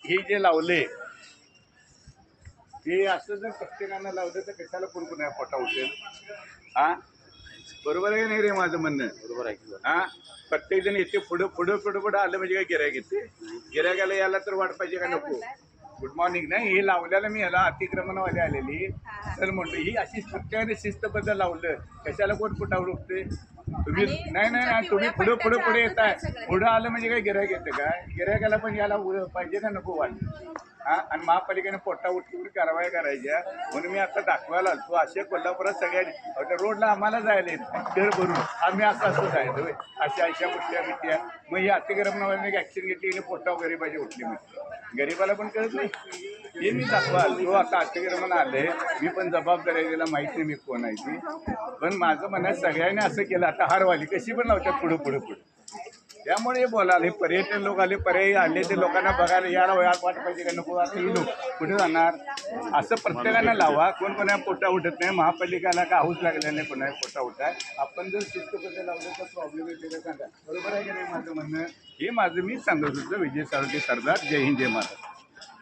हे जे लावले ते असं जर प्रत्येकानं लावलं तर कशाला कोण पोटा उठेल? हा, बरोबर आहे नाही रे माझं म्हणणं? बरोबर आहे की. हा, प्रत्येक जण येते पुढं पुढं पुढं पुढं आलं म्हणजे काय गिऱ्हाईक येते? गिऱ्हाईकाला यायला तर वाट पाहिजे का नको? गुड मॉर्निंग नाही, हे लावल्याला मी ह्याला अतिक्रमणवाले आलेली तर म्हणतो ही अशी प्रत्येकाने शिस्तबद्ध लावलं कशाला कोण पोटावर उठते? तुम्ही नाही नाही नाही, तुम्ही पुढं पुढं पुढे येताय, पुढं आलं म्हणजे काय गिऱ्हाईक येतं काय? गिऱ्हाईकाला पण याला पाहिजे का नको वाट? हा, आणि महापालिकेने पोटा उठून कारवाया करायच्या म्हणून मी आता दाखवायला आलो. असे कोल्हापुरात सगळ्यांनी रोडला आम्हाला जायला येत दर भरून आम्ही असं जायचं होय अशा गोष्टी मित्या. मग ही अतिक्रमणावाल्याने ॲक्शन घेतली आणि पोटावर गरीबाची उठली म्हणजे गरीबाला पण कळत नाही. हे मी दाखवाल तो आता अतिक्रमण आले, मी पण जबाबदारी आहे, त्याला माहिती नाही मी कोण आहे ती. पण माझं म्हणणं सगळ्यांनी असं केलं आता हारवाली कशी पण लावतात पुढं पुढं पुढं. त्यामुळे बोलाल हे पर्यटन लोक आले, पर्यायी आले ते लोकांना बघायला यायला वाट पाहिजे का नको? आता ही लोक कुठे जाणार? असं प्रत्येकानं लावा. कोण कोणा पोटा उठत नाही, महापालिकेला का हाऊस लागल्या नाही कोणा पोटा उठाय. आपण जर शिस्तबद्ध लावलं तर प्रॉब्लेम येते का सांगा? बरोबर आहे की नाही माझं म्हणणं? हे माझं मी सांगत होतो. विजय साळुंखे सरदार. जय हिंद जय महाराष्ट्र.